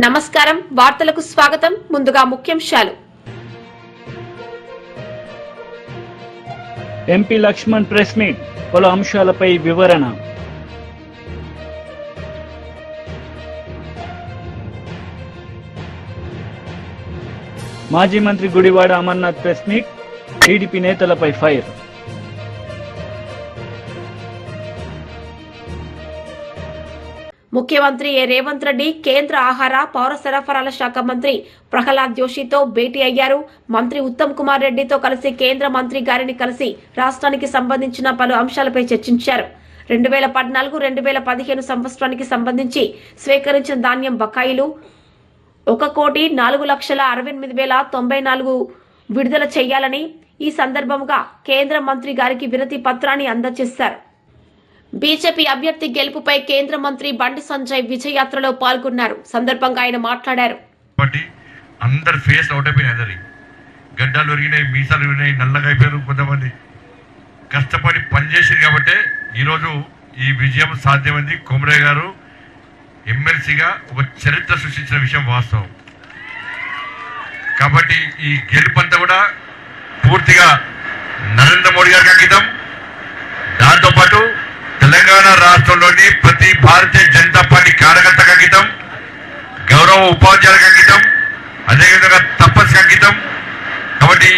నమస్కారం వార్తలకు స్వాగతం ముందుగా ముఖ్యాంశాలు ఎంపీ లక్ష్మణ్ ప్రెస్ మీట్ పలు అంశాలపై వివరణ మాజీ మంత్రి Gudivada Amarnath press meet TDP నేతలపై ఫైర్ ముఖ్యమంత్రి రేవంత్ రెడ్డి కేంద్ర ఆహార పౌర సరఫరాల శాఖ మంత్రి ప్రహ్లాద్ జోషితో భేటీ అయ్యారు. మంత్రి ఉత్తమ్ కుమార్ రెడ్డితో కలిసి కేంద్ర మంత్రి గారిని కలిసి రాష్ట్రానికి సంబంధించిన పలు అంశాలపై చర్చించారు. 2014-2015 సంవత్సరానికి సంబంధించి స్వీకరించిన ధాన్యం బకాయిలు 1,04,68,094 విడుదల చేయాలని ఈ సందర్భంగా కేంద్ర మంత్రి గారికి వినతి పత్రాన్ని అందజేశారు. బీజేపీ అభ్యర్థి గెలుపుపై కేంద్ర మంత్రి బండి సంజయ్ విజయయాత్రలో పాల్గొన్నారు. సందర్భంగా ఆయన మాట్లాడారు. అందరు ఫేస్ అవుట్ అయిపోయినాయి, గడ్డలు ఒరిగినాయి, మీసాలు ఒరిగినాయి, నల్లగా అయిపోయారు. కొంతమంది కష్టపడి పనిచేసారు కాబట్టి ఈరోజు ఈ విజయం సాధ్యమైంది. కొమరయ్య గారు ఎమ్మెల్సీగా ఒక చరిత్ర సృష్టించిన విషయం వాస్తవం. కాబట్టి ఈ గెలుపంతా కూడా పూర్తిగా నరేంద్ర మోడీ గారికి అంకితం. దాంతోపాటు తెలంగాణ రాష్ట్రంలోని ప్రతి భారతీయ జనతా పార్టీ కార్యకర్తకు అంకితం, గౌరవ ఉపాధ్యాయులకు అంకితం, అదేవిధంగా తపస్సు అంకితం. కాబట్టి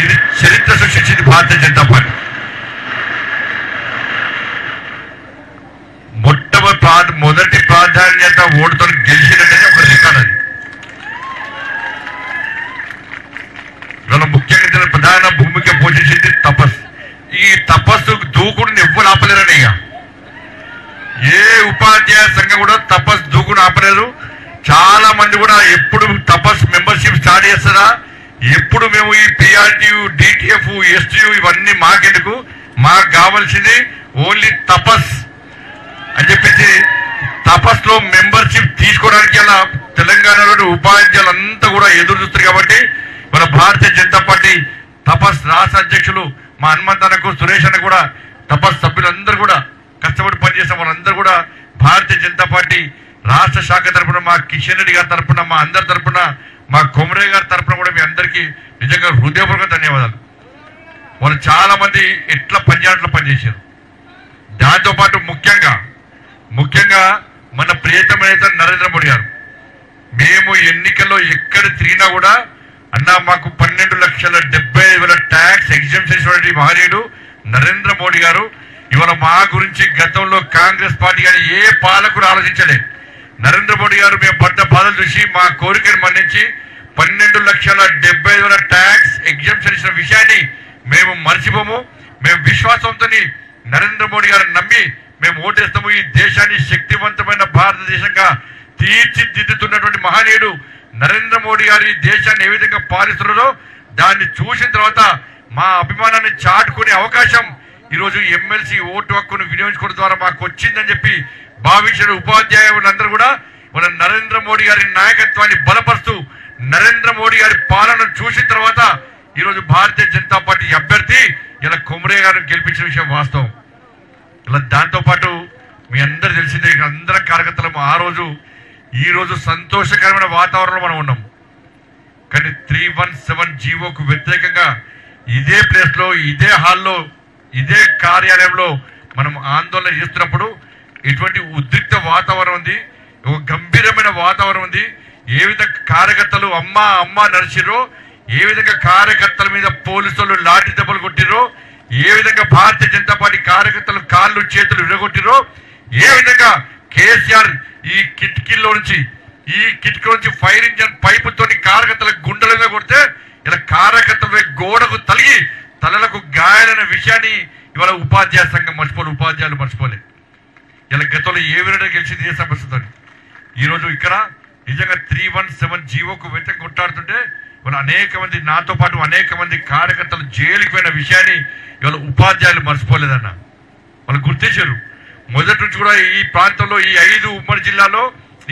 ఇది చరిత్ర సృష్టించింది భారతీయ జనతా పార్టీ. మొదటి ప్రాధాన్యత ఓటుతో గెలిచినట్టే ఒక రికార్డ్. అది ఇవాళ ముఖ్యంగా ప్రధాన భూమిక పోషించింది తపస్సు. ఈ తపస్సు దూకుడుని ఎవ్వరు ఆపలేరని, ఏ ఉపాధ్యాయ సంఘం కూడా తపస్సు దూకుడు ఆపలేరు. చాలా మంది కూడా ఎప్పుడు తపస్సు మెంబర్షిప్ స్టార్ట్ చేస్తారా, ఎప్పుడు మేము ఈ పిఆర్టీయు, డిటిఎఫ్, ఎస్టీయు ఇవన్నీ మాకెందుకు, మాకు కావాల్సింది ఓన్లీ తపస్ అని చెప్పేసి తపస్సులో మెంబర్షిప్ తీసుకోవడానికి అలా తెలంగాణలోని ఉపాధ్యాయులంతా కూడా ఎదురు చూస్తారు. కాబట్టి మన భారతీయ జనతా పార్టీ తపస్ రాష్ట్ర అధ్యక్షులు మా హనుమంతన్నకు, సురేష్ అన్న కూడా, తపస్ సభ్యులందరూ కూడా కష్టపడి పనిచేస్తాం. మనందరూ కూడా భారతీయ జనతా పార్టీ రాష్ట్ర శాఖ తరఫున, మా కిషన్ రెడ్డి గారి తరఫున, మా అందరి తరఫున, మా కొమరయ్య గారి తరఫున కూడా మీ అందరికీ నిజంగా హృదయపూర్వక ధన్యవాదాలు. వాళ్ళు చాలా మంది ఎట్లా పనిచేయాలో పనిచేశారు. దాంతోపాటు ముఖ్యంగా మన ప్రియతమైన నరేంద్ర మోడీ గారు, మేము ఎన్నికల్లో ఎక్కడ తిరిగినా కూడా అన్నా మాకు 12,70,000 ట్యాక్స్ ఎగ్జామ్షన్ మహనీయుడు నరేంద్ర మోడీ గారు. ఇవాళ మా గురించి గతంలో కాంగ్రెస్ పార్టీ కానీ ఏ పాలకులు ఆలోచించలేదు. నరేంద్ర మోడీ గారు మేము పడ్డ బాధలు చూసి మా కోరికను మన్నించి 12,70,000 ట్యాక్స్ ఎగ్జామ్షన్ ఇచ్చిన విషయాన్ని మేము మర్చిపోము. మేము విశ్వాసంతో నరేంద్ర మోడీ గారిని నమ్మి మేము ఓటేస్తాము. ఈ దేశాన్ని శక్తివంతమైన భారతదేశంగా తీర్చిదిద్దుతున్నటువంటి మహనీయుడు నరేంద్ర మోడీ గారి దేశాన్ని ఏ విధంగా పాలిస్తున్నారో దాన్ని చూసిన తర్వాత మా అభిమానాన్ని చాటుకునే అవకాశం ఈరోజు ఎమ్మెల్సీ ఓటు హక్కును వినియోగించుకోవడం ద్వారా మాకు వచ్చిందని చెప్పి భావించిన ఉపాధ్యాయులందరూ కూడా మన నరేంద్ర మోడీ గారి నాయకత్వాన్ని బలపరుస్తూ నరేంద్ర మోడీ గారి పాలన చూసిన తర్వాత ఈరోజు భారతీయ జనతా పార్టీ అభ్యర్థి ఇలా కొమరయ్య గారిని గెలిపించిన విషయం వాస్తవం. ఇలా దాంతోపాటు మీ అందరూ తెలిసిందే, అందరం కార్యకర్తలము ఈ రోజు సంతోషకరమైన వాతావరణంలో మనం ఉన్నాం. కానీ 317 జీవోకు వ్యతిరేకంగా ఇదే ప్లేస్లో, ఇదే హాల్లో, ఇదే కార్యాలయంలో మనం ఆందోళన చేస్తున్నప్పుడు ఇటువంటి ఉద్రిక్త వాతావరణం ఉంది, ఒక గంభీరమైన వాతావరణం ఉంది. ఏ విధంగా కార్యకర్తలు అమ్మా నడిచిరో, ఏ విధంగా కార్యకర్తల మీద పోలీసులు లాఠీ దెబ్బలు కొట్టిరో, ఏ విధంగా భారతీయ జనతా పార్టీ కార్యకర్తలు కాళ్ళు చేతులు విరగొట్టిరో, ఏ విధంగా కేసీఆర్ ఈ కిటికీలో నుంచి ఫైర్ ఇంజన్ పైపుతో కార్యకర్తల గుండెల మీద కొడితే ఇలా కార్యకర్తల గోడకు తలిగి తలలకు గాయాలైన విషయాన్ని ఇవాళ ఉపాధ్యాయ సంఘం ఉపాధ్యాయులు మర్చిపోలేదు. ఇలా గతంలో ఏ విధంగా గెలిచింది, ఏ సమస్యతో ఈరోజు ఇక్కడ నిజంగా 317 జీవోకు వ్యతిరేకంగా కొట్టాడుతుంటే ఇవాళ నాతో పాటు అనేక మంది కార్యకర్తలు జైలుకి పోయిన విషయాన్ని ఇవాళ ఉపాధ్యాయులు మర్చిపోలేదన్న. వాళ్ళు గుర్తించారు. మొదటి నుంచి కూడా ఈ ప్రాంతంలో ఈ 5 ఉమ్మడి జిల్లాలో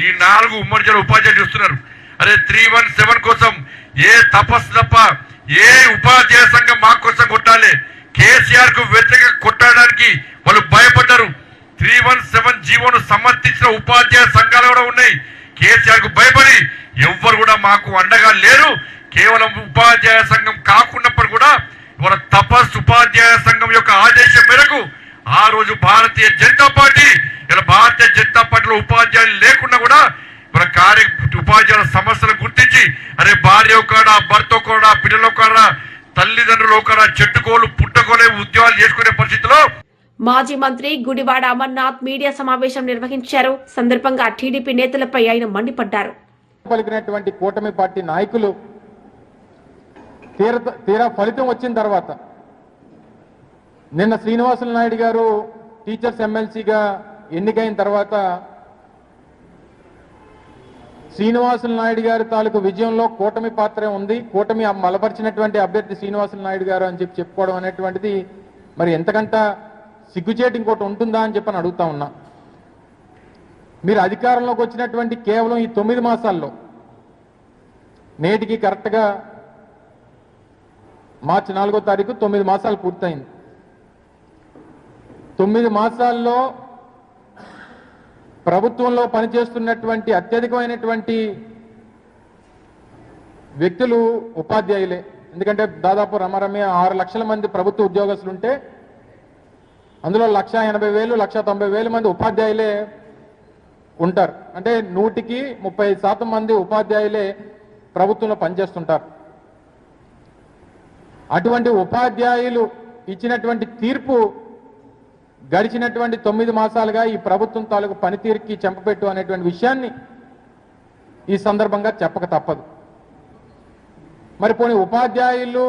ఈ 4 ఉమ్మడి జిల్లా ఉపాధ్యాయులు చూస్తున్నారు. అరే 317 కోసం ఏ తపస్సు తప్ప ఏ ఉపాధ్యాయ సంఘం మా కోసం కొట్టాలి, కేసీఆర్ కు వ్యతిరేకంగా కొట్టడానికి వాళ్ళు భయపడ్డారు. 317 జీవోను సమర్థించిన ఉపాధ్యాయ సంఘాలు కూడా ఉన్నాయి. కేసీఆర్ కు భయపడి ఎవ్వరు కూడా మాకు అండగా లేరు. కేవలం ఉపాధ్యాయ సంఘం కాకున్నప్పుడు కూడా ఇవాళ తపస్ ఉపాధ్యాయ సంఘం యొక్క ఆదేశం మేరకు ఆ రోజు భారతీయ జనతా పార్టీ ఇలా భారతీయ జనతా పార్టీలో ఉపాధ్యాయులు లేకుండా కూడా మన ఉపాధ్యాయుల సమస్యలు గుర్తించి అరే భార్య ఒకడా, భర్త ఒకడా, పిల్లలు ఒకడా, తల్లిదండ్రులు ఒకడా, చెట్టుకోలు పుట్టకోలే ఉద్యోగాలు చేసుకునే పరిస్థితిలో మాజీ మంత్రి గుడివాడ అమర్నాథ్ మీడియా సమావేశం నిర్వహించారు. సందర్భంగా టీడీపీ నేతలపై ఆయన మండిపడ్డారు. పలికినటువంటి కూటమి పార్టీ నాయకులు తీరా ఫలితం వచ్చిన తర్వాత నిన్న శ్రీనివాసులు నాయుడు గారు టీచర్స్ ఎమ్మెల్సీగా ఎన్నికైన తర్వాత శ్రీనివాసులు నాయుడు గారి తాలూకు విజయంలో కూటమి పాత్రే ఉంది, కూటమి బలపరిచినటువంటి అభ్యర్థి శ్రీనివాసులు నాయుడు గారు అని చెప్పుకోవడం అనేటువంటిది మరి ఎంతకంట సిగ్గుచేటు ఇంకోటి ఉంటుందా అని చెప్పని అడుగుతా ఉన్నా. మీరు అధికారంలోకి వచ్చినటువంటి కేవలం ఈ 9 మాసాల్లో నేటికి కరెక్ట్గా మార్చి 4వ తారీఖు 9 మాసాలు పూర్తయింది. 9 మాసాల్లో ప్రభుత్వంలో పనిచేస్తున్నటువంటి అత్యధికమైనటువంటి వ్యక్తులు ఉపాధ్యాయులే. ఎందుకంటే దాదాపు రమరమే 6 లక్షల మంది ప్రభుత్వ ఉద్యోగస్తులుంటే అందులో 1,80,000 1,90,000 మంది ఉపాధ్యాయులే ఉంటారు. అంటే 100కి 30% మంది ఉపాధ్యాయులే ప్రభుత్వంలో పనిచేస్తుంటారు. అటువంటి ఉపాధ్యాయులు ఇచ్చినటువంటి తీర్పు గడిచినటువంటి 9 మాసాలుగా ఈ ప్రభుత్వం తాలూకు పనితీరుకి చెంపపెట్టు అనేటువంటి విషయాన్ని ఈ సందర్భంగా చెప్పక తప్పదు. మరి పోనీ ఉపాధ్యాయులు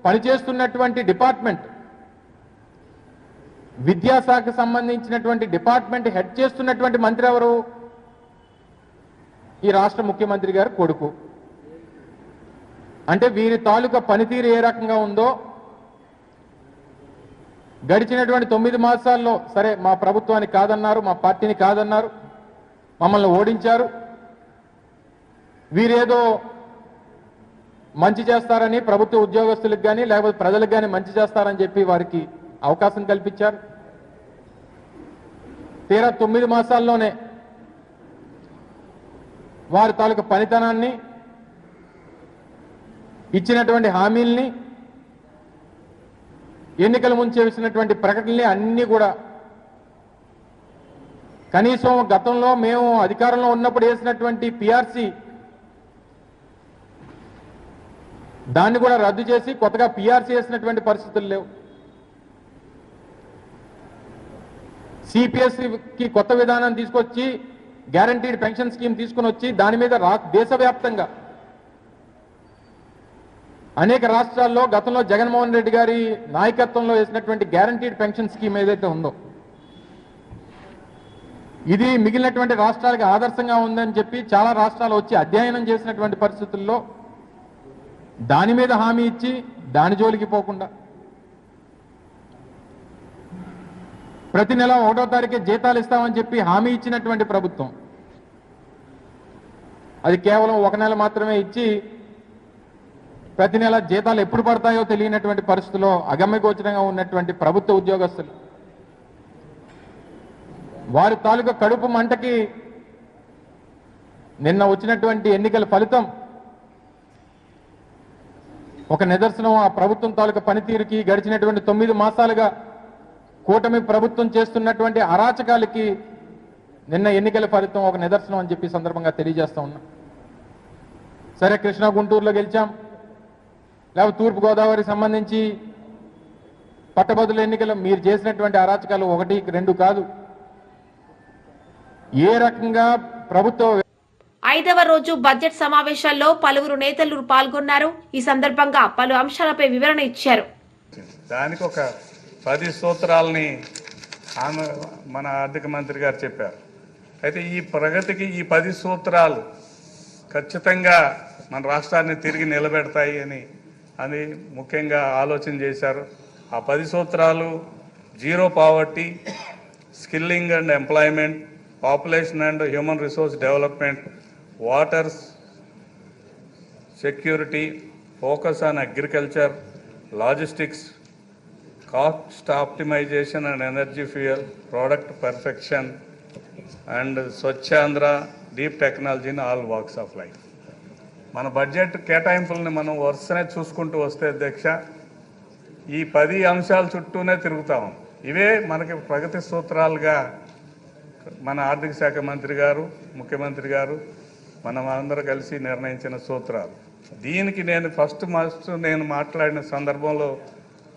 పనిచేస్తున్నటువంటి డిపార్ట్మెంట్, విద్యాశాఖకు సంబంధించినటువంటి డిపార్ట్మెంట్ హెడ్ చేస్తున్నటువంటి మంత్రి ఎవరు? ఈ రాష్ట్ర ముఖ్యమంత్రి గారి కొడుకు. అంటే వీరి తాలూకా పనితీరు ఏ రకంగా ఉందో గడిచినటువంటి 9 మాసాల్లో సరే మా ప్రభుత్వాన్ని కాదన్నారు, మా పార్టీని కాదన్నారు, మమ్మల్ని ఓడించారు, వీరేదో మంచి చేస్తారని ప్రభుత్వ ఉద్యోగస్తులకు కానీ లేకపోతే ప్రజలకు కానీ మంచి చేస్తారని చెప్పి వారికి అవకాశం కల్పించారు. తీరా 9 మాసాల్లోనే వారి తాలూకు పనితనాన్ని, ఇచ్చినటువంటి హామీల్ని, ఎన్నికల ముందు చేసినటువంటి ప్రకటనల్ని అన్నీ కూడా కనీసం గతంలో మేము అధికారంలో ఉన్నప్పుడు వేసినటువంటి పిఆర్సీ దాన్ని కూడా రద్దు చేసి కొత్తగా పిఆర్సీ వేసినటువంటి పరిస్థితులు లేవు. సిపిఎస్కి కొత్త విధానం తీసుకొచ్చి గ్యారంటీడ్ పెన్షన్ స్కీమ్ తీసుకుని వచ్చి దాని మీద దేశవ్యాప్తంగా అనేక రాష్ట్రాల్లో గతంలో జగన్మోహన్ రెడ్డి గారి నాయకత్వంలో వేసినటువంటి గ్యారంటీడ్ పెన్షన్ స్కీమ్ ఏదైతే ఉందో ఇది మిగిలినటువంటి రాష్ట్రాలకు ఆదర్శంగా ఉందని చెప్పి చాలా రాష్ట్రాలు వచ్చి అధ్యయనం చేసినటువంటి పరిస్థితుల్లో దాని మీద హామీ ఇచ్చి దాని జోలికి పోకుండా ప్రతి నెల 1వ తారీఖే జీతాలు ఇస్తామని చెప్పి హామీ ఇచ్చినటువంటి ప్రభుత్వం అది కేవలం 1 నెల మాత్రమే ఇచ్చి ప్రతి నెల జీతాలు ఎప్పుడు పడతాయో తెలియనటువంటి పరిస్థితుల్లో అగమ్యగోచరంగా ఉన్నటువంటి ప్రభుత్వ ఉద్యోగస్తులు వారి తాలూకా కడుపు మంటకి నిన్న వచ్చినటువంటి ఎన్నికల ఫలితం ఒక నిదర్శనం. ఆ ప్రభుత్వం తాలూకా పనితీరుకి గడిచినటువంటి 9 మాసాలుగా కూటమి ప్రభుత్వం చేస్తున్నటువంటి అరాచకాలకి నిన్న ఎన్నికల ఫలితం ఒక నిదర్శనం అని చెప్పి సందర్భంగా తెలియజేస్తా ఉన్నా. సరే కృష్ణా గుంటూరులో గెలిచాం, లేకపోతే తూర్పుగోదావరికి సంబంధించి పట్టభద్రుల ఎన్నికలు మీరు చేసినటువంటి అరాచకాలు 1, 2 కాదు. ఏ రకంగా ప్రభుత్వ 5వ రోజు బడ్జెట్ సమావేశాల్లో పలువురు నేతలు పాల్గొన్నారు. ఈ సందర్భంగా పలు అంశాలపై వివరణ ఇచ్చారు. దానికి ఒక 10 సూత్రాలని మన ఆర్థిక మంత్రి గారు చెప్పారు. అయితే ఈ ప్రగతికి ఈ 10 సూత్రాలు ఖచ్చితంగా మన రాష్ట్రాన్ని తిరిగి నిలబెడతాయి అని ముఖ్యంగా ఆలోచన చేశారు. ఆ 10 సూత్రాలు zero poverty, skilling and employment, population and human resource development, water security, focus on agriculture, logistics, cost optimization and energy fuel, product perfection, and Swachh Andhra, deep technology in all walks of life. మన budget కేటాయింపులను మనం వరుసనే చూసుకుంటూ వస్తే అధ్యక్ష, ఈ 10 అంశాల చుట్టూనే తిరుగుతాం. ఇవే మనకి ప్రగతి సూత్రాలుగా మన ఆర్థిక శాఖ మంత్రి గారు, ముఖ్యమంత్రి గారు, మనం అందరూ కలిసి నిర్ణయించిన సూత్రాలు. దీనికి నేను ఫస్ట్ నేను మాట్లాడిన సందర్భంలో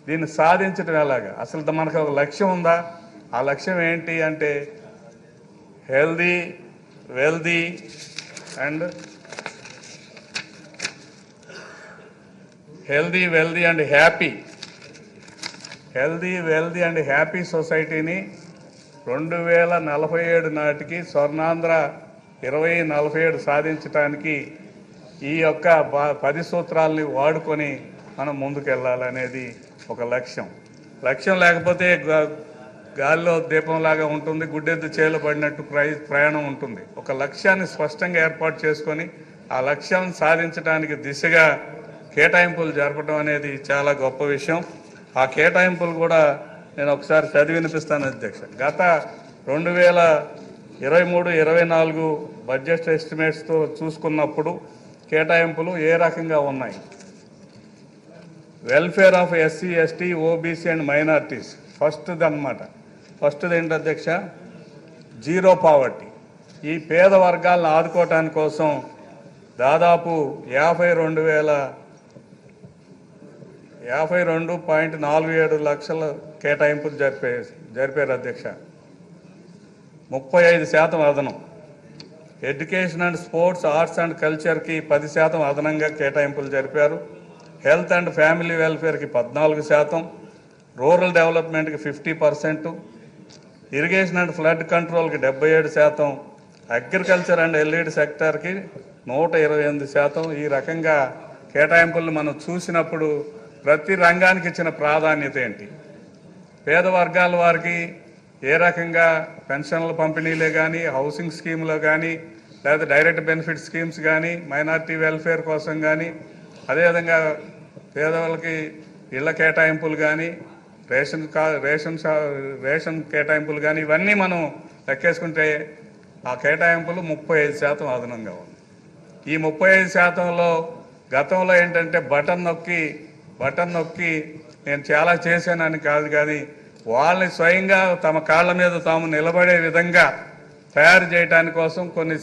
దీన్ని సాధించడం ఎలాగా, అసలు మనకు ఒక లక్ష్యం ఉందా? ఆ లక్ష్యం ఏంటి అంటే హెల్దీ, వెల్దీ అండ్ హ్యాపీ సొసైటీని 2047 నాటికి స్వర్ణాంధ్ర 2047 సాధించడానికి ఈ యొక్క 10 సూత్రాలని వాడుకొని మనం ముందుకెళ్ళాలనేది ఒక లక్ష్యం. లక్ష్యం లేకపోతే గాలిలో దీపంలాగా ఉంటుంది, గుడ్డెద్దు చేలు పడినట్టు ప్రయాణం ఉంటుంది. ఒక లక్ష్యాన్ని స్పష్టంగా ఏర్పాటు చేసుకొని ఆ లక్ష్యాన్ని సాధించడానికి దిశగా కేటాయింపులు జరపడం అనేది చాలా గొప్ప విషయం. ఆ కేటాయింపులు కూడా నేను ఒకసారి చదివి వినిపిస్తాను అధ్యక్ష. గత 2023-24 బడ్జెట్ ఎస్టిమేట్స్తో చూసుకున్నప్పుడు కేటాయింపులు ఏ రకంగా ఉన్నాయి? Welfare of SC, ST, OBC and minorities ఫస్ట్ది అనమాట. ఫస్ట్ది ఏంటి అధ్యక్ష? Zero poverty. ఈ పేద వర్గాలను ఆదుకోవటానికి కోసం దాదాపు 52.47 లక్షల కేటాయింపులు జరిపారు అధ్యక్ష. 35% అదనం. Education and sports, arts and కల్చర్కి 10% అదనంగా కేటాయింపులు జరిపారు. హెల్త్ అండ్ ఫ్యామిలీ వెల్ఫేర్కి 14%, రూరల్ డెవలప్మెంట్కి 50%, ఇరిగేషన్ అండ్ ఫ్లడ్ కంట్రోల్కి 77%, అగ్రికల్చర్ అండ్ ఎల్ఈడి సెక్టార్కి 128%. ఈ రకంగా కేటాయింపులను మనం చూసినప్పుడు ప్రతి రంగానికి ఇచ్చిన ప్రాధాన్యత ఏంటి, పేద వర్గాల వారికి ఏ రకంగా పెన్షన్ల పంపిణీలే కానీ, హౌసింగ్ స్కీమ్లో కానీ, లేదా డైరెక్ట్ బెనిఫిట్ స్కీమ్స్ కానీ, మైనారిటీ వెల్ఫేర్ కోసం కానీ, అదేవిధంగా పేదవాళ్ళకి ఇళ్ల కేటాయింపులు కానీ, రేషన్ కేటాయింపులు కానీ, ఇవన్నీ మనం లెక్కేసుకుంటే ఆ కేటాయింపులు 35% అదనంగా ఉంది. ఈ 35%లో గతంలో ఏంటంటే బటన్ నొక్కి నేను చాలా చేశానని కాదు, కానీ వాళ్ళని స్వయంగా తమ కాళ్ళ మీద తాము నిలబడే విధంగా తయారు చేయడానికి కోసం కొన్ని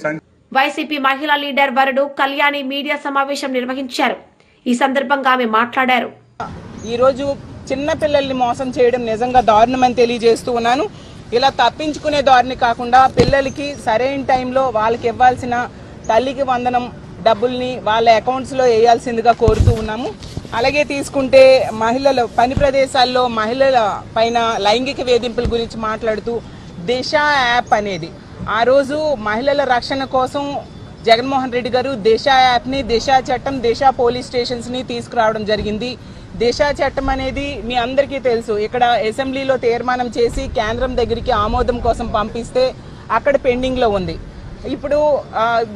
వైసీపీ మహిళా లీడర్ వరుడు కళ్యాణి మీడియా సమావేశం నిర్వహించారు. ఈ సందర్భంగా ఆమె మాట్లాడారు. ఈరోజు చిన్న పిల్లల్ని మోసం చేయడం నిజంగా దారుణమని తెలియజేస్తూ ఉన్నాను. ఇలా తప్పించుకునే దారిని కాకుండా పిల్లలకి సరైన టైంలో వాళ్ళకి ఇవ్వాల్సిన తల్లికి వందనం డబ్బుల్ని వాళ్ళ అకౌంట్స్లో వేయాల్సిందిగా కోరుతూ ఉన్నాము. అలాగే తీసుకుంటే మహిళల పని ప్రదేశాల్లో మహిళల పైన లైంగిక వేధింపుల గురించి మాట్లాడుతూ దిశ యాప్ అనేది, ఆ రోజు మహిళల రక్షణ కోసం జగన్మోహన్ రెడ్డి గారు దిశ యాప్ని, దిశ చట్టం, దిశ పోలీస్ స్టేషన్స్ని తీసుకురావడం జరిగింది. దిశ చట్టం అనేది మీ అందరికీ తెలుసు, ఇక్కడ అసెంబ్లీలో తీర్మానం చేసి కేంద్రం దగ్గరికి ఆమోదం కోసం పంపిస్తే అక్కడ పెండింగ్లో ఉంది. ఇప్పుడు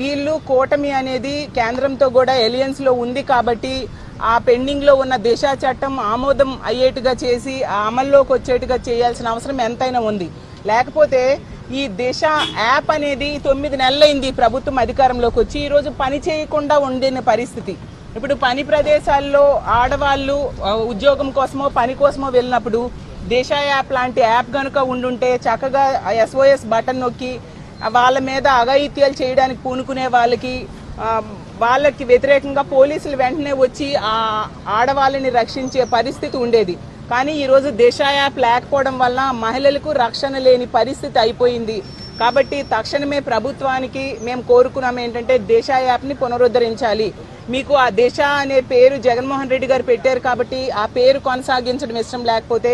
వీళ్ళు కూటమి అనేది కేంద్రంతో కూడా ఎలియన్స్లో ఉంది కాబట్టి ఆ పెండింగ్లో ఉన్న దిశ చట్టం ఆమోదం అయ్యేట్టుగా చేసి ఆ అమల్లోకి వచ్చేట్టుగా చేయాల్సిన అవసరం ఎంతైనా ఉంది. లేకపోతే ఈ దిశ యాప్ అనేది 9 నెలలైంది ప్రభుత్వం అధికారంలోకి వచ్చి, ఈరోజు పని చేయకుండా ఉండిన పరిస్థితి. ఇప్పుడు పని ప్రదేశాల్లో ఆడవాళ్ళు ఉద్యోగం కోసమో పని కోసమో వెళ్ళినప్పుడు దిశ యాప్ లాంటి యాప్ కనుక ఉండుంటే చక్కగా SOS బటన్ నొక్కి వాళ్ళ మీద అఘాయిత్యాలు చేయడానికి పూనుకునే వాళ్ళకి వ్యతిరేకంగా పోలీసులు వెంటనే వచ్చి ఆ ఆడవాళ్ళని రక్షించే పరిస్థితి ఉండేది. కానీ ఈరోజు దిశ యాప్ లేకపోవడం వల్ల మహిళలకు రక్షణ లేని పరిస్థితి అయిపోయింది. కాబట్టి తక్షణమే ప్రభుత్వానికి మేము కోరుకున్నాం ఏంటంటే దిశ యాప్ని పునరుద్ధరించాలి. మీకు ఆ దిశ అనే పేరు జగన్మోహన్ రెడ్డి గారు పెట్టారు కాబట్టి ఆ పేరు కొనసాగించడం ఇష్టం లేకపోతే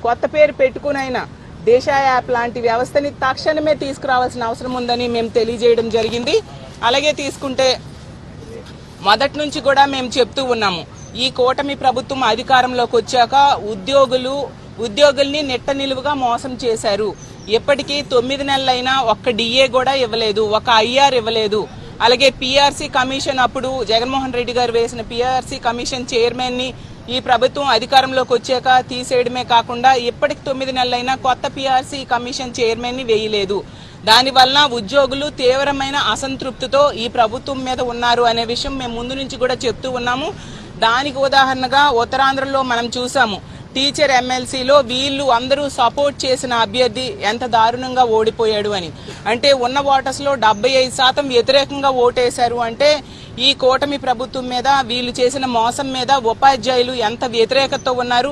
కొత్త పేరు పెట్టుకునైనా దిశ యాప్ లాంటి వ్యవస్థని తక్షణమే తీసుకురావాల్సిన అవసరం ఉందని మేము తెలియజేయడం జరిగింది. అలాగే తీసుకుంటే మొదటి నుంచి కూడా మేము చెప్తూ ఉన్నాము, ఈ కూటమి ప్రభుత్వం అధికారంలోకి వచ్చాక ఉద్యోగుల్ని నెట్ట నిలువుగా మోసం చేశారు. ఎప్పటికీ 9 నెలలైనా ఒక్క డిఏ కూడా ఇవ్వలేదు, ఒక ఐఆర్ ఇవ్వలేదు. అలాగే పిఆర్సీ కమిషన్ అప్పుడు జగన్మోహన్ రెడ్డి గారు వేసిన పిఆర్సీ కమిషన్ చైర్మన్ని ఈ ప్రభుత్వం అధికారంలోకి వచ్చాక తీసేయడమే కాకుండా ఇప్పటికి 9 నెలలైనా కొత్త పిఆర్సీ కమిషన్ చైర్మన్ని వేయలేదు. దానివల్ల ఉద్యోగులు తీవ్రమైన అసంతృప్తితో ఈ ప్రభుత్వం మీద ఉన్నారు అనే విషయం మేము ముందు నుంచి కూడా చెప్తూ ఉన్నాము. దానికి ఉదాహరణగా ఉత్తరాంధ్రలో మనం చూసాము. టీచర్ ఎమ్మెల్సీలో వీళ్ళు అందరూ సపోర్ట్ చేసిన అభ్యర్థి ఎంత దారుణంగా ఓడిపోయాడు అని. అంటే ఉన్న ఓటర్స్లో 75% వ్యతిరేకంగా ఓటేశారు. అంటే ఈ కూటమి ప్రభుత్వం మీద, వీళ్ళు చేసిన మోసం మీద ఉపాధ్యాయులు ఎంత వ్యతిరేకతతో ఉన్నారు,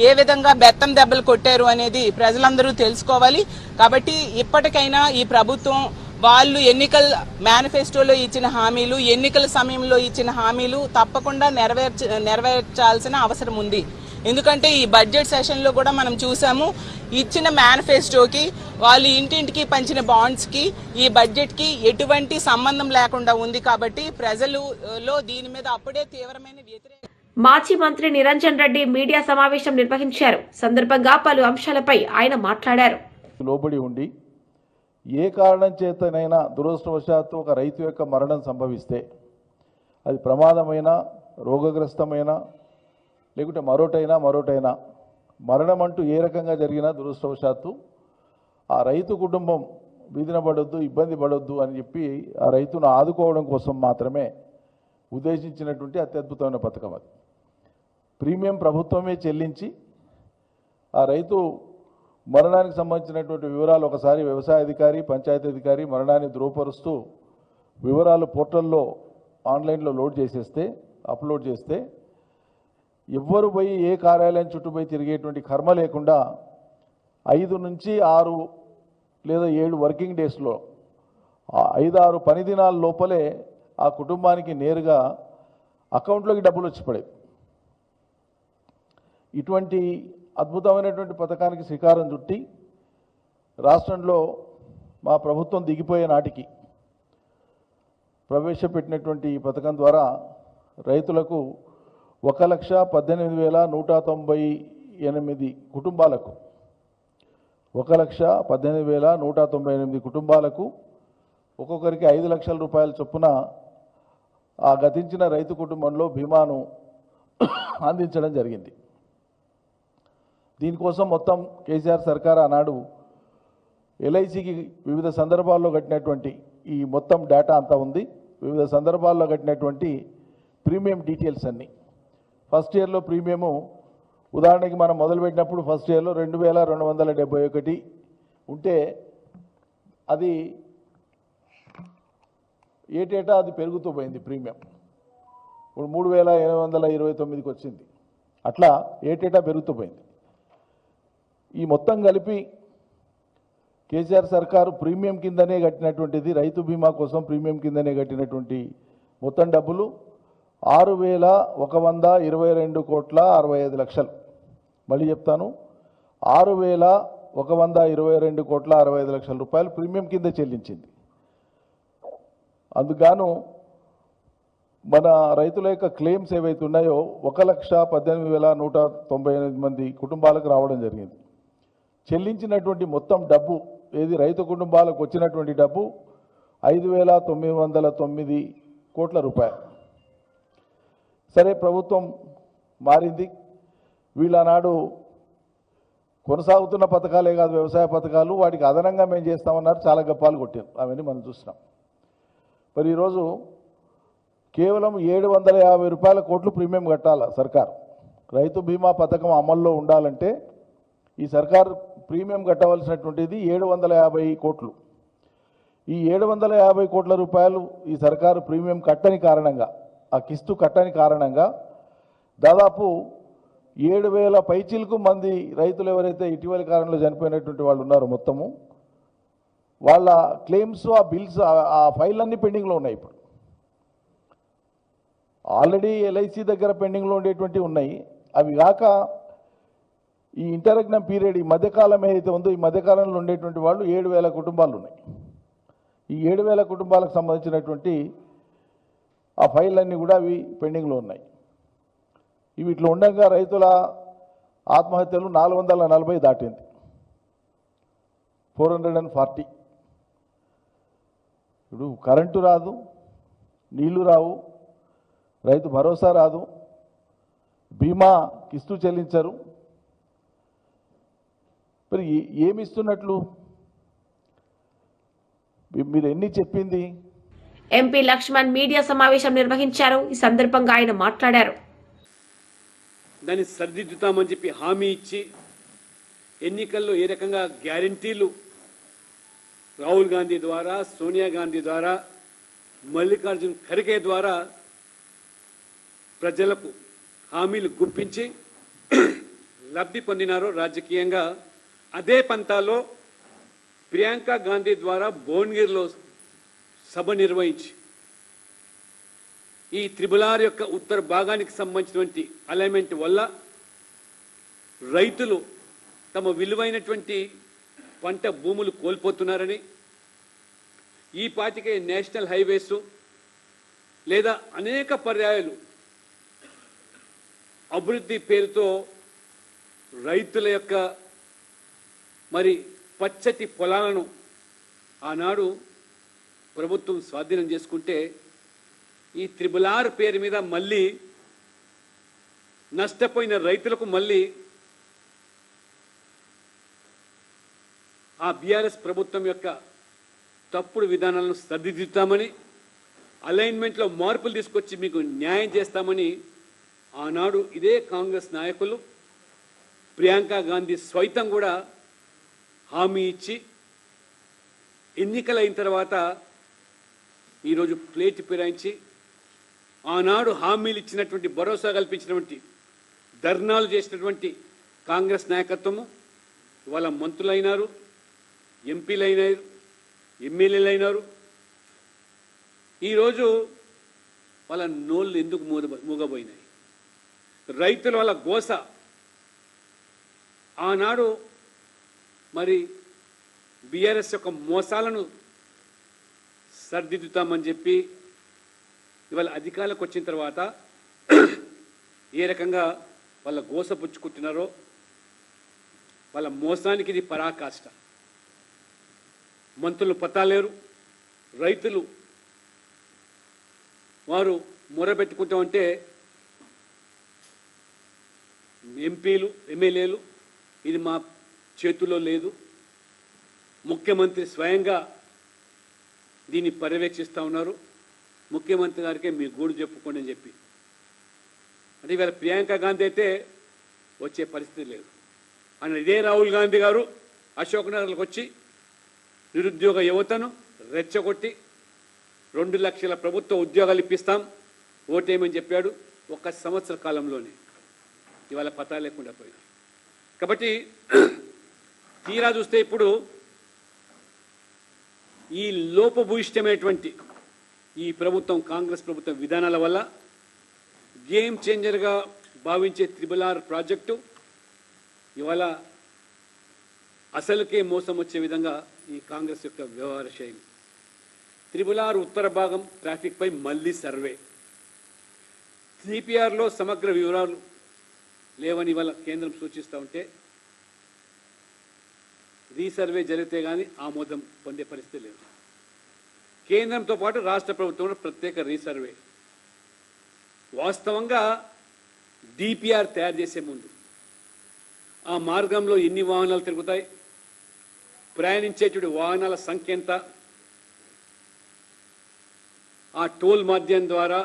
ఏ విధంగా బెత్తం దెబ్బలు కొట్టారు అనేది ప్రజలందరూ తెలుసుకోవాలి. కాబట్టి ఇప్పటికైనా ఈ ప్రభుత్వం వాళ్ళు ఎన్నికల మేనిఫెస్టోలో ఇచ్చిన హామీలు, ఎన్నికల సమయంలో ఇచ్చిన హామీలు తప్పకుండా నెరవేర్చాల్సిన అవసరం ఉంది. ఎందుకంటే ఈ బడ్జెట్ సెషన్లో కూడా మనం చూసాము, ఇచ్చిన మేనిఫెస్టోకి, వాళ్ళు ఇంటింటికి పంచిన బాండ్స్కి, ఈ బడ్జెట్కి ఎటువంటి సంబంధం లేకుండా ఉంది. కాబట్టి ప్రజలలో దీని మీద అప్పుడే తీవ్రమైన వ్యతిరేకత. మాజీ మంత్రి నిరంజన్ రెడ్డి మీడియా సమావేశం నిర్వహించారు. సందర్భంగా పలు అంశాలపై ఆయన మాట్లాడారు. లోబడి ఉండి ఏ కారణం చేతనైనా దురదృష్టవశాత్తు ఒక రైతు యొక్క మరణం సంభవిస్తే, అది ప్రమాదమైన, రోగగ్రస్తమైన, లేకుంటే మరోటైనా మరణం అంటూ ఏ రకంగా జరిగినా దురదృష్టవశాత్తు ఆ రైతు కుటుంబం వీధిన పడొద్దు, ఇబ్బంది పడొద్దు అని చెప్పి ఆ రైతును ఆదుకోవడం కోసం మాత్రమే ఉద్దేశించినటువంటి అత్యద్భుతమైన పథకం అది. ప్రీమియం ప్రభుత్వమే చెల్లించి ఆ రైతు మరణానికి సంబంధించినటువంటి వివరాలు ఒకసారి వ్యవసాయ అధికారి, పంచాయతీ అధికారి మరణాన్ని ధృవపరుస్తూ వివరాలు పోర్టల్లో ఆన్లైన్లో అప్లోడ్ చేస్తే ఎవ్వరు పోయి ఏ కార్యాలయం చుట్టూ పోయి తిరిగేటువంటి కర్మ లేకుండా 5 నుంచి 6 లేదా 7 వర్కింగ్ డేస్లో 5-6 పని దినాల లోపలే ఆ కుటుంబానికి నేరుగా అకౌంట్లోకి డబ్బులు వచ్చి పడేవి. ఇటువంటి అద్భుతమైనటువంటి పథకానికి శ్రీకారం చుట్టి రాష్ట్రంలో మా ప్రభుత్వం దిగిపోయే నాటికి ప్రవేశపెట్టినటువంటి ఈ పథకం ద్వారా రైతులకు 1,18,198 కుటుంబాలకు 1,18,198 కుటుంబాలకు ఒక్కొక్కరికి 5 లక్షల రూపాయల చొప్పున ఆ గతించిన రైతు కుటుంబంలో బీమాను అందించడం జరిగింది. దీనికోసం మొత్తం కేసీఆర్ సర్కార్ ఆనాడు ఎల్ఐసికి వివిధ సందర్భాల్లో కట్టినటువంటి ఈ మొత్తం డేటా అంతా ఉంది. వివిధ సందర్భాల్లో కట్టినటువంటి ప్రీమియం డీటెయిల్స్ అన్నీ. ఫస్ట్ ఇయర్లో ప్రీమియము ఉదాహరణకి మనం మొదలుపెట్టినప్పుడు ఫస్ట్ ఇయర్లో 2,271 ఉంటే అది ఏటేటా అది పెరుగుతూ పోయింది. ప్రీమియం ఇప్పుడు 3,829కి వచ్చింది. అట్లా ఏటేటా పెరుగుతూ పోయింది. ఈ మొత్తం కలిపి కేసీఆర్ సర్కారు ప్రీమియం కిందనే కట్టినటువంటిది, రైతు బీమా కోసం ప్రీమియం కిందనే కట్టినటువంటి మొత్తం డబ్బులు 6,122,65,00,000. మళ్ళీ చెప్తాను, 6,122,65,00,000 రూపాయలు ప్రీమియం కింద చెల్లించింది. అందుకు మన రైతుల యొక్క క్లెయిమ్స్ ఏవైతే ఉన్నాయో 1,18,198 కుటుంబాలకు రావడం జరిగింది. చెల్లించినటువంటి మొత్తం డబ్బు ఏది రైతు కుటుంబాలకు వచ్చినటువంటి డబ్బు 5,909 కోట్ల రూపాయలు. సరే, ప్రభుత్వం మారింది. వీళ్ళనాడు కొనసాగుతున్న పథకాలే కాదు, వ్యవసాయ పథకాలు, వాటికి అదనంగా మేము చేస్తామన్నారు. చాలా గప్పాలు కొట్టారు, అవన్నీ మనం చూసినాం. మరి ఈరోజు కేవలం 750 కోట్లు ప్రీమియం కట్టాల సర్కార్. రైతు బీమా పథకం అమల్లో ఉండాలంటే ఈ సర్కార్ ప్రీమియం కట్టవలసినటువంటిది 750 కోట్లు. ఈ 750 కోట్ల రూపాయలు ఈ సర్కారు ప్రీమియం కట్టని కారణంగా, ఆ కిస్తు కట్టని కారణంగా దాదాపు 7,000 పైచిలకు మంది రైతులు ఎవరైతే ఇటీవలి కాలంలో చనిపోయినటువంటి వాళ్ళు ఉన్నారో మొత్తము వాళ్ళ క్లెయిమ్స్, ఆ బిల్స్, ఆ ఫైళ్ళన్నీ పెండింగ్లో ఉన్నాయి. ఇప్పుడు ఆల్రెడీ ఎల్ఐసి దగ్గర పెండింగ్లో ఉండేటువంటివి ఉన్నాయి. అవి కాక ఈ ఇంటర్రెగ్నమ్ పీరియడ్, ఈ మధ్యకాలం ఏదైతే ఉందో, ఈ మధ్యకాలంలో ఉండేటువంటి వాళ్ళు 7,000 కుటుంబాలు ఉన్నాయి. ఈ 7,000 కుటుంబాలకు సంబంధించినటువంటి ఆ ఫైళ్ళన్నీ కూడా అవి పెండింగ్లో ఉన్నాయి. ఇవి ఇట్లా ఉండగా రైతుల ఆత్మహత్యలు 440 దాటింది, 440. ఇప్పుడు కరెంటు రాదు, నీళ్లు రావు, రైతు భరోసా రాదు, బీమా కిస్తు చెల్లించరు. మరి ఏమి ఇస్తున్నట్లు? మీరు ఎన్ని చెప్పింది? ఎంపీ లక్ష్మణ్ మీడియా సమావేశం నిర్వహించారు. ఈ సందర్భంగా ఆయన మాట్లాడారు. దాన్ని సరిదిద్దుతామని చెప్పి హామీ ఇచ్చి ఎన్నికల్లో ఏ రకంగా గ్యారంటీలు రాహుల్ గాంధీ ద్వారా, సోనియా గాంధీ ద్వారా, మల్లికార్జున్ ఖర్గే ద్వారా ప్రజలకు హామీలు గుప్పించి లబ్ధి పొందినారో రాజకీయంగా, అదే పంతాలో ప్రియాంక గాంధీ ద్వారా భువనగిరిలో సభ నిర్వహించి ఈ త్రిబులార్ యొక్క ఉత్తర భాగానికి సంబంధించినటువంటి అలైన్మెంట్ వల్ల రైతులు తమ విలువైనటువంటి పంట భూములు కోల్పోతున్నారని, ఈ పాటికే నేషనల్ హైవేస్ లేదా అనేక పర్యాయాలు అభివృద్ధి పేరుతో రైతుల యొక్క మరి పచ్చటి పొలాలను ఆనాడు ప్రభుత్వం స్వాధీనం చేసుకుంటే ఈ త్రిబులార్ పేరు మీద మళ్ళీ నష్టపోయిన రైతులకు మళ్ళీ ఆ బీఆర్ఎస్ ప్రభుత్వం యొక్క తప్పుడు విధానాలను సరిదిద్దుతామని, అలైన్మెంట్లో మార్పులు తీసుకొచ్చి మీకు న్యాయం చేస్తామని ఆనాడు ఇదే కాంగ్రెస్ నాయకులు ప్రియాంక గాంధీ స్వైతం కూడా హామీ ఇచ్చి ఎన్నికలైన తర్వాత ఈరోజు ప్లేట్ ఫిరాయించి ఆనాడు హామీలు ఇచ్చినటువంటి భరోసా కల్పించినటువంటి ధర్నాలు చేసినటువంటి కాంగ్రెస్ నాయకత్వము ఇవాళ మంత్రులైనారు, ఎంపీలైనారు, ఎమ్మెల్యేలు అయినారు. ఈరోజు వాళ్ళ నోళ్ళు ఎందుకు మూగబోయినాయి? రైతుల వాళ్ళ గోస ఆనాడు మరి బీఆర్ఎస్ యొక్క మోసాలను సరిదిద్దుతామని చెప్పి ఇవాళ అధికారులకు వచ్చిన తర్వాత ఏ రకంగా వాళ్ళ గోస పుచ్చుకుంటున్నారో, వాళ్ళ మోసానికి ఇది పరాకాష్ట. మంత్రులు పతాలేరు, రైతులు వారు మొరబెట్టుకుంటామంటే ఎంపీలు, ఎమ్మెల్యేలు ఇది మా చేతుల్లో లేదు, ముఖ్యమంత్రి స్వయంగా దీన్ని పర్యవేక్షిస్తూ ఉన్నారు, ముఖ్యమంత్రి గారికే మీ గూడు చెప్పుకోండి అని చెప్పి. అంటే ఇవాళ ప్రియాంక గాంధీ అయితే వచ్చే పరిస్థితి లేదు. ఆయన ఇదే రాహుల్ గాంధీ గారు అశోక్ నగర్లకు వచ్చి నిరుద్యోగ యువతను రెచ్చగొట్టి 2 లక్షల ప్రభుత్వ ఉద్యోగాలు ఇప్పిస్తాం, ఓటేయమని చెప్పాడు. 1 సంవత్సర కాలంలోనే ఇవాళ పతా లేకుండా పోయినారు. కాబట్టి తీరా చూస్తే ఇప్పుడు ఈ లోపభూయిష్టమైనటువంటి ఈ ప్రభుత్వం, కాంగ్రెస్ ప్రభుత్వం విధానాల వల్ల గేమ్ చేంజర్గా భావించే త్రిబులార్ ప్రాజెక్టు ఇవాళ అసలుకే మోసం వచ్చే విధంగా ఈ కాంగ్రెస్ యొక్క వ్యవహార శైలి. త్రిబులార్ ఉత్తర భాగం ట్రాఫిక్పై మళ్ళీ సర్వే, సిపిఆర్లో సమగ్ర వివరాలు లేవని ఇవాళ కేంద్రం సూచిస్తూ ఉంటే రీసర్వే జరిగితే కానీ ఆమోదం పొందే పరిస్థితి లేదు. కేంద్రంతో పాటు రాష్ట్ర ప్రభుత్వంలో ప్రత్యేక రీసర్వే. వాస్తవంగా డిపిఆర్ తయారు చేసే ముందు ఆ మార్గంలో ఎన్ని వాహనాలు తిరుగుతాయి, ప్రయాణించేటువంటి వాహనాల సంఖ్య ఎంత, ఆ టోల్ మాధ్యం ద్వారా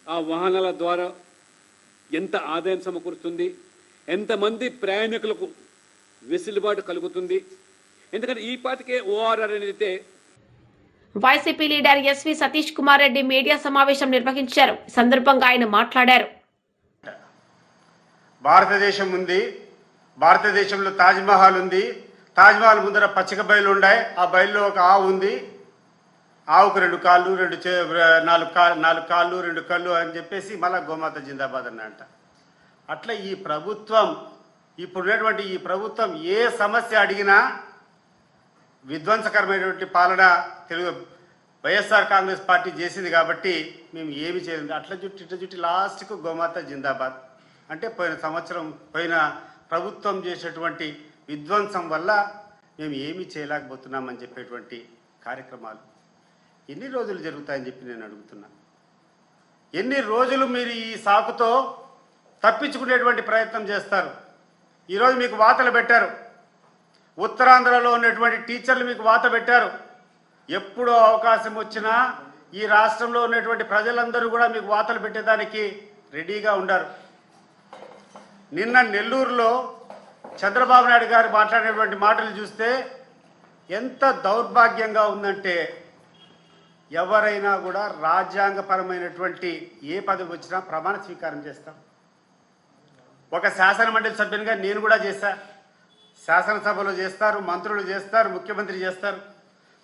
ఆ వాహనాల ద్వారా ఎంత ఆదాయం సమకూరుతుంది, ఎంతమంది ప్రయాణికులకు వెసులుబాటు కలుగుతుంది. ఎందుకంటే ఈ పాటికే ఓఆర్ఆర్ అనేది. వైసీపీ లీడర్ ఎస్వి సతీష్ కుమార్ రెడ్డి మీడియా సమావేశం నిర్వహించారు. ఈ సందర్భంగా ఆయన మాట్లాడారు. భారతదేశం ఉంది, భారతదేశంలో తాజ్మహల్ ఉంది, తాజ్మహల్ ముందర పచ్చిక బయలు ఉన్నాయి, ఆ బయలులో ఒక ఆవు ఉంది, ఆవుకు 2 కాళ్ళు 4 కాళ్ళు 2 కళ్ళు అని చెప్పేసి మళ్ళీ గోమాత జిందాబాద్ అన్నంట. అట్లా ఈ ప్రభుత్వం, ఇప్పుడున్నటువంటి ఈ ప్రభుత్వం ఏ సమస్య అడిగినా విధ్వంసకరమైనటువంటి పాలన వైఎస్ఆర్ కాంగ్రెస్ పార్టీ చేసింది కాబట్టి మేము ఏమి చేయలేదు. అట్లా చుట్టి లాస్ట్కు గోమాత జిందాబాద్ అంటే పోయిన ప్రభుత్వం చేసేటువంటి విధ్వంసం వల్ల మేము ఏమీ చేయలేకపోతున్నామని చెప్పేటువంటి కార్యక్రమాలు ఎన్ని రోజులు జరుగుతాయని చెప్పి నేను అడుగుతున్నా. ఎన్ని రోజులు మీరు ఈ సాకుతో తప్పించుకునేటువంటి ప్రయత్నం చేస్తారు? ఈరోజు మీకు వాతలు పెట్టారు, ఉత్తరాంధ్రలో ఉన్నటువంటి టీచర్లు మీకు వాత పెట్టారు. ఎప్పుడు అవకాశం వచ్చినా ఈ రాష్ట్రంలో ఉన్నటువంటి ప్రజలందరూ కూడా మీకు వాతలు పెట్టేదానికి రెడీగా ఉండారు. నిన్న నెల్లూరులో చంద్రబాబు నాయుడు గారు మాట్లాడినటువంటి మాటలు చూస్తే ఎంత దౌర్భాగ్యంగా ఉందంటే, ఎవరైనా కూడా రాజ్యాంగపరమైనటువంటి ఏ పదవి వచ్చినా ప్రమాణ స్వీకారం చేస్తాం. ఒక శాసనమండలి సభ్యునిగా నేను కూడా చేశా. శాసనసభలో చేస్తారు, మంత్రులు చేస్తారు, ముఖ్యమంత్రి చేస్తారు.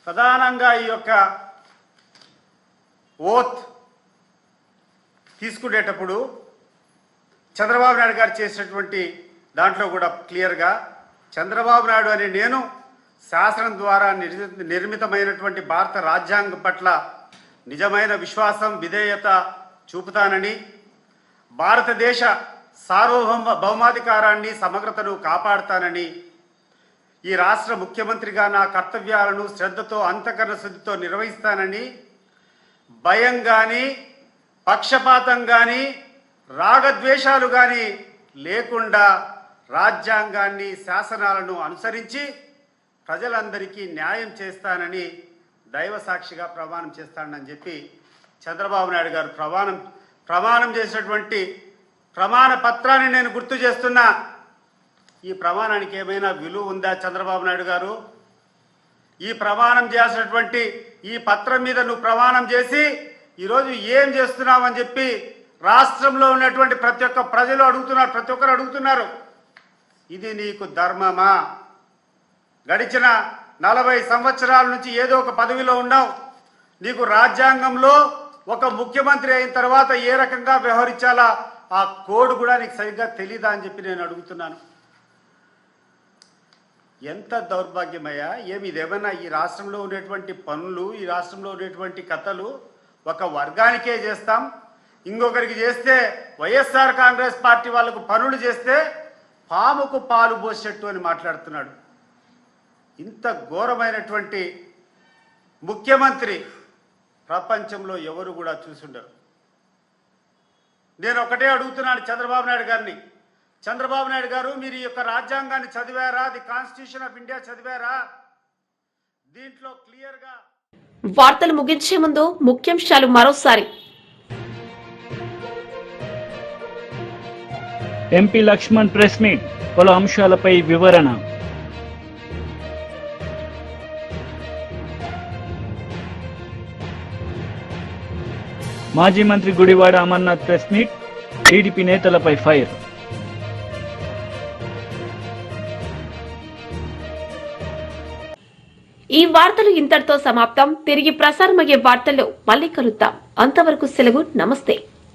ప్రధానంగా ఈ యొక్క ఓత్ తీసుకునేటప్పుడు చంద్రబాబు నాయుడు గారు చేసినటువంటి దాంట్లో కూడా క్లియర్గా చంద్రబాబు నాయుడు అనే నేను శాసనం ద్వారా నిర్మితమైనటువంటి భారత రాజ్యాంగం పట్ల నిజమైన విశ్వాసం, విధేయత చూపుతానని, భారతదేశ సార్వభౌమాధికారాన్ని, సమగ్రతను కాపాడుతానని, ఈ రాష్ట్ర ముఖ్యమంత్రిగా నా కర్తవ్యాలను శ్రద్ధతో, అంతఃకరణ శుద్ధితో నిర్వహిస్తానని, భయం కానీ, పక్షపాతం కానీ, రాగద్వేషాలు కానీ లేకుండా రాజ్యాంగాన్ని, శాసనాలను అనుసరించి ప్రజలందరికీ న్యాయం చేస్తానని దైవ సాక్షిగా ప్రమాణం చేస్తానని చెప్పి చంద్రబాబు నాయుడు గారు ప్రమాణం చేసినటువంటి ప్రమాణ పత్రాన్ని నేను గుర్తు చేస్తున్నా. ఈ ప్రమాణానికి ఏమైనా విలువ ఉందా చంద్రబాబు నాయుడు గారు? ఈ ప్రమాణం చేసినటువంటి ఈ పత్రం మీద నువ్వు ప్రమాణం చేసి ఈరోజు ఏం చేస్తున్నావని చెప్పి రాష్ట్రంలో ఉన్నటువంటి ప్రతి ఒక్క ప్రజలు అడుగుతున్నారు, ప్రతి ఒక్కరు అడుగుతున్నారు. ఇది నీకు ధర్మమా? గడిచిన 40 సంవత్సరాల నుంచి ఏదో ఒక పదవిలో ఉన్నావు. నీకు రాజ్యాంగంలో ఒక ముఖ్యమంత్రి అయిన తర్వాత ఏ రకంగా వ్యవహరించాలా ఆ కోడ్ కూడా నీకు సరిగ్గా తెలీదా అని చెప్పి నేను అడుగుతున్నాను. ఎంత దౌర్భాగ్యమయ్యా! ఇదేమన్నా ఈ రాష్ట్రంలో ఉన్నటువంటి పనులు, ఈ రాష్ట్రంలో ఉన్నటువంటి కథలు ఒక వర్గానికే చేస్తాం, ఇంకొకరికి చేస్తే వైఎస్ఆర్ కాంగ్రెస్ పార్టీ వాళ్ళకు పనులు చేస్తే పాముకు పాలు పోసేట్టు అని మాట్లాడుతున్నాడు. ఇంత ఘోరమైనటువంటి ముఖ్యమంత్రి ప్రపంచంలో ఎవరు కూడా చూసుండరు. నేను ఒకటే అడుగుతున్నాను చంద్రబాబు నాయుడు గారిని. చంద్రబాబు నాయుడు గారు, మీరు ఈ యొక్క రాజ్యాంగాన్ని చదివారా? ది కాన్స్టిట్యూషన్ ఆఫ్ ఇండియా చదివారా? దీంట్లో క్లియర్గా. వార్తలు ముగించే ముందు ముఖ్యాంశాలు మరోసారి. ఎంపీ లక్ష్మణ్ ప్రెస్ మీట్, పలు అంశాలపై వివరణ. మాజీ మంత్రి Gudivada Amarnath press meet, TDP నేతలపై ఫైర్. ఈ వార్తలు ఇంతటితో సమాప్తం. తిరిగి ప్రసారమయ్యే వార్తల్లో మళ్ళీ కలుద్దాం. అంతవరకు సెలవు. నమస్తే.